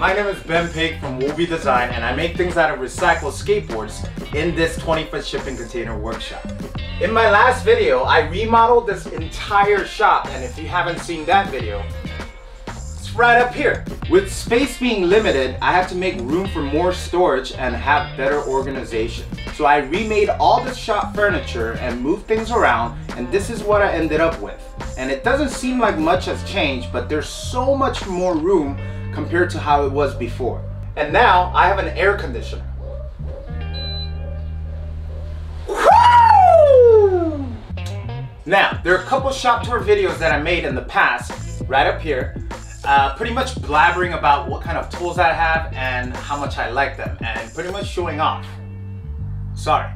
my name is Ben Pig from Woby Design, and I make things out of recycled skateboards in this 20-foot shipping container workshop. In my last video, I remodeled this entire shop, and if you haven't seen that video, it's right up here. With space being limited, I had to make room for more storage and have better organization. So I remade all the shop furniture and moved things around, and this is what I ended up with. And it doesn't seem like much has changed, but there's so much more room compared to how it was before. And now I have an air conditioner. Woo! Now, there are a couple shop tour videos that I made in the past, right up here, pretty much blabbering about what kind of tools I have and how much I like them, and pretty much showing off. Sorry.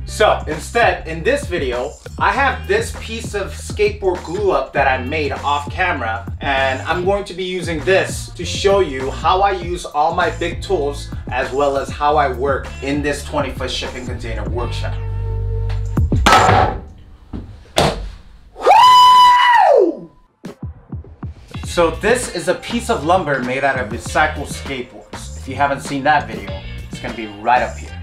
So instead, in this video, I have this piece of skateboard glue up that I made off camera, and I'm going to be using this to show you how I use all my big tools as well as how I work in this 20-foot shipping container workshop. Woo! So this is a piece of lumber made out of recycled skateboards. If you haven't seen that video, it's going to be right up here.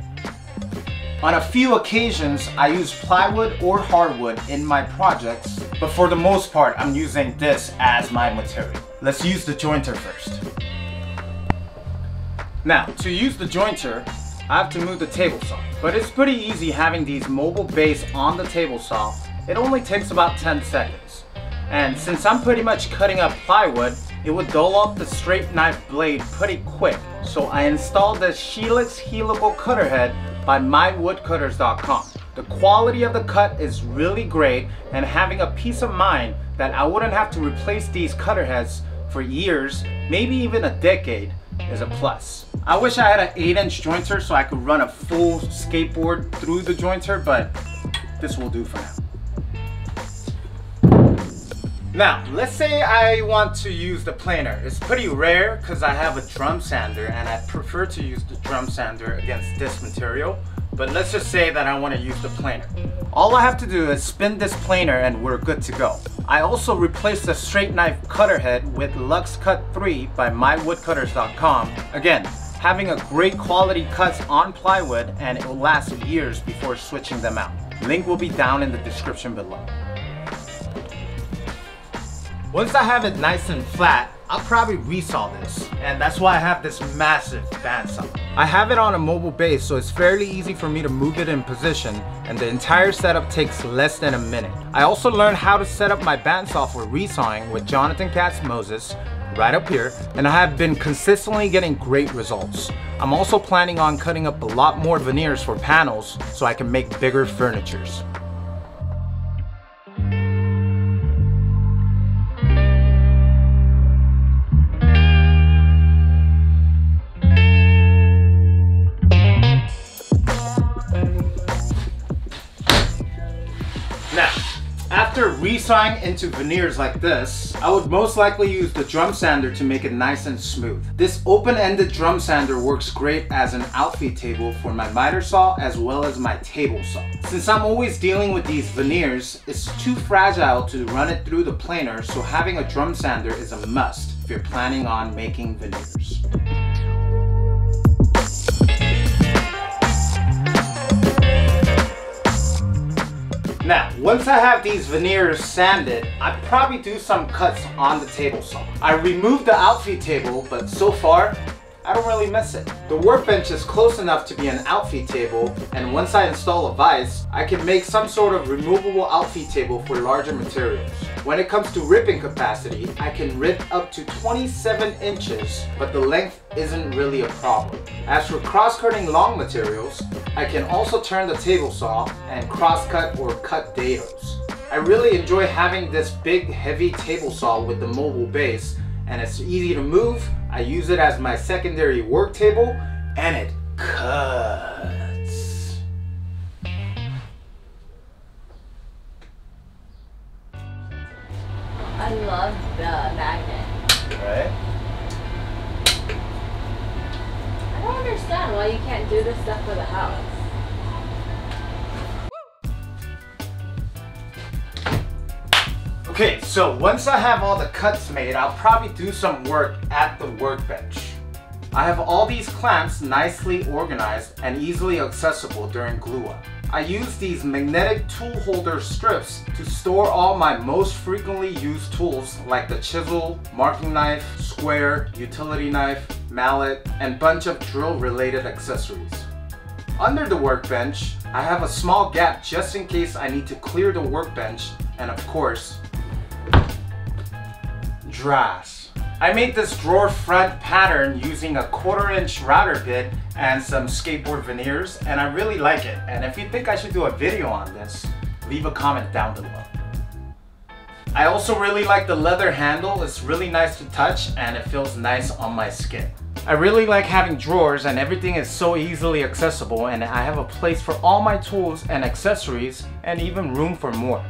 On a few occasions, I use plywood or hardwood in my projects, but for the most part, I'm using this as my material. Let's use the jointer first. Now, to use the jointer, I have to move the table saw, but it's pretty easy having these mobile bays on the table saw. It only takes about 10 seconds. And since I'm pretty much cutting up plywood, it would dull up the straight knife blade pretty quick. So I installed the Helix Healable Cutter Head by mywoodcutters.com. The quality of the cut is really great, and having a peace of mind that I wouldn't have to replace these cutter heads for years, maybe even a decade, is a plus. I wish I had an 8-inch jointer so I could run a full skateboard through the jointer, but this will do for now. Now, let's say I want to use the planer. It's pretty rare because I have a drum sander and I prefer to use the drum sander against this material, but let's just say that I want to use the planer. All I have to do is spin this planer and we're good to go. I also replaced the straight knife cutter head with Lux Cut 3 by mywoodcutters.com. Again, having a great quality cuts on plywood, and it will last years before switching them out. Link will be down in the description below. Once I have it nice and flat, I'll probably resaw this, and that's why I have this massive bandsaw. I have it on a mobile base, so it's fairly easy for me to move it in position, and the entire setup takes less than a minute. I also learned how to set up my bandsaw for resawing with Jonathan Katz Moses right up here, and I have been consistently getting great results. I'm also planning on cutting up a lot more veneers for panels so I can make bigger furnitures. Now, after resawing into veneers like this, I would most likely use the drum sander to make it nice and smooth. This open-ended drum sander works great as an outfeed table for my miter saw as well as my table saw. Since I'm always dealing with these veneers, it's too fragile to run it through the planer, so having a drum sander is a must if you're planning on making veneers. Now, once I have these veneers sanded, I'd probably do some cuts on the table saw. I removed the outfeed table, but so far, I don't really miss it. The workbench is close enough to be an outfeed table, and once I install a vise, I can make some sort of removable outfeed table for larger materials. When it comes to ripping capacity, I can rip up to 27 inches, but the length isn't really a problem. As for cross-cutting long materials, I can also turn the table saw and cross-cut or cut dados. I really enjoy having this big, heavy table saw with the mobile base, and it's easy to move. I use it as my secondary work table, and it cuts. I love the magnet. Right? I don't understand why you can't do this stuff for the house. Okay, so once I have all the cuts made, I'll probably do some work at the workbench. I have all these clamps nicely organized and easily accessible during glue up. I use these magnetic tool holder strips to store all my most frequently used tools like the chisel, marking knife, square, utility knife, mallet, and bunch of drill related accessories. Under the workbench, I have a small gap just in case I need to clear the workbench, and of course, drawers. I made this drawer front pattern using a 1/4" router bit and some skateboard veneers, and I really like it. And if you think I should do a video on this, leave a comment down below. I also really like the leather handle. It's really nice to touch and it feels nice on my skin. I really like having drawers and everything is so easily accessible, and I have a place for all my tools and accessories and even room for more.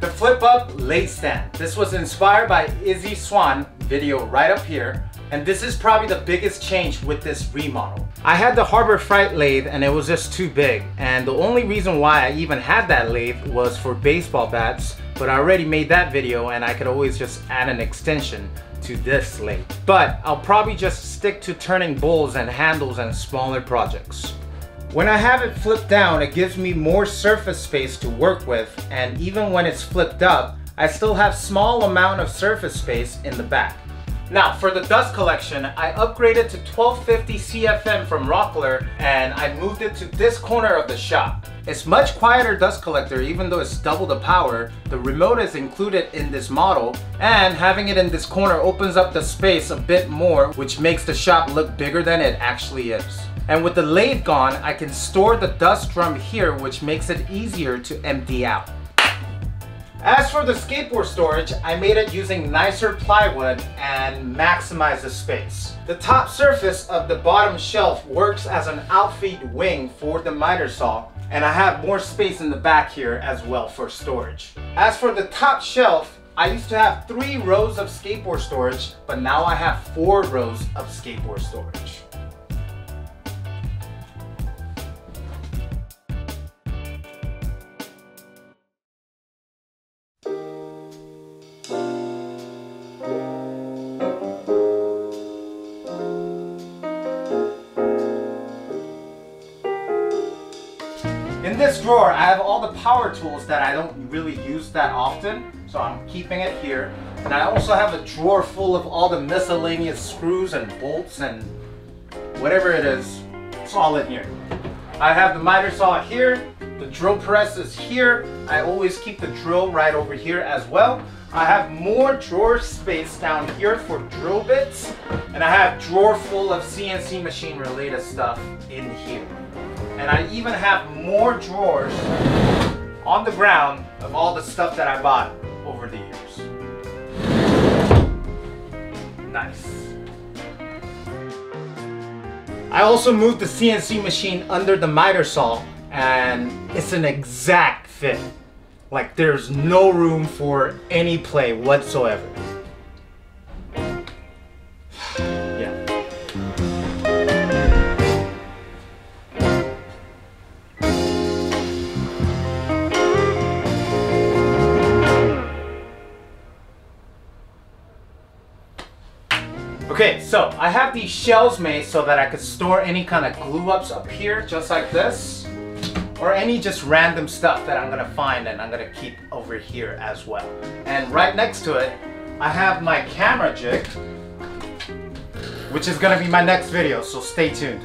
The flip up lathe stand. This was inspired by Izzy Swan video right up here, and this is probably the biggest change with this remodel. I had the Harbor Freight lathe and it was just too big, and the only reason why I even had that lathe was for baseball bats, but I already made that video and I could always just add an extension to this lathe. But I'll probably just stick to turning bowls and handles and smaller projects. When I have it flipped down, it gives me more surface space to work with, and even when it's flipped up, I still have small amount of surface space in the back. Now for the dust collection, I upgraded to 1250 CFM from ROCKLER and I moved it to this corner of the shop. It's much quieter dust collector even though it's double the power. The remote is included in this model, and having it in this corner opens up the space a bit more, which makes the shop look bigger than it actually is. And with the lathe gone, I can store the dust drum here, which makes it easier to empty out. As for the skateboard storage, I made it using nicer plywood and maximize the space. The top surface of the bottom shelf works as an outfeed wing for the miter saw, and I have more space in the back here as well for storage. As for the top shelf, I used to have 3 rows of skateboard storage, but now I have 4 rows of skateboard storage. In this drawer, I have all the power tools that I don't really use that often, so I'm keeping it here. And I also have a drawer full of all the miscellaneous screws and bolts and whatever it is, it's all in here. I have the miter saw here, the drill press is here. I always keep the drill right over here as well. I have more drawer space down here for drill bits, and I have drawer full of CNC machine related stuff in here. And I even have more drawers on the ground of all the stuff that I bought over the years. Nice. I also moved the CNC machine under the miter saw, and it's an exact fit. Like there's no room for any play whatsoever. Okay, so I have these shelves made so that I could store any kind of glue ups up here, just like this, or any just random stuff that I'm gonna find and I'm gonna keep over here as well. And right next to it, I have my camera jig, which is gonna be my next video, so stay tuned.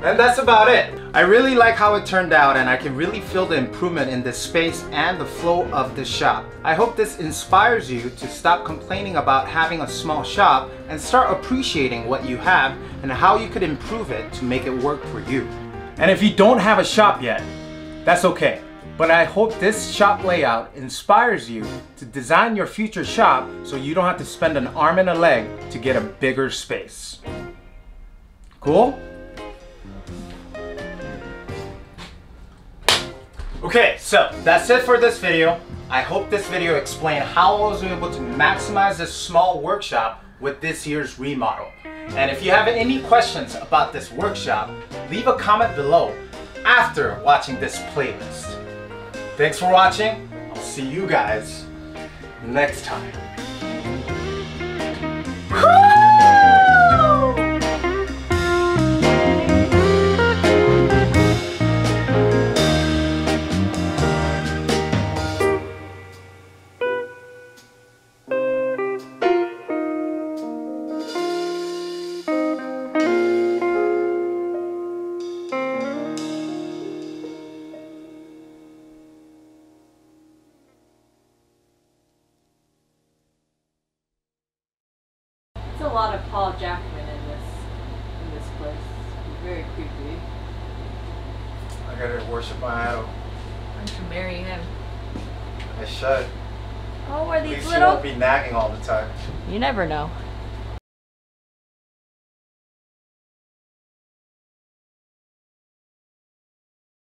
And that's about it. I really like how it turned out, and I can really feel the improvement in this space and the flow of this shop. I hope this inspires you to stop complaining about having a small shop and start appreciating what you have and how you could improve it to make it work for you. And if you don't have a shop yet, that's okay. But I hope this shop layout inspires you to design your future shop so you don't have to spend an arm and a leg to get a bigger space. Cool? Okay, so that's it for this video. I hope this video explained how I was able to maximize this small workshop with this year's remodel. And if you have any questions about this workshop, leave a comment below after watching this playlist. Thanks for watching. I'll see you guys next time. It's a lot of Paul Jackman in this place. It's very creepy. I gotta worship my idol. I should marry him. I should. Oh, are At these least little? you won't be nagging all the time. You never know.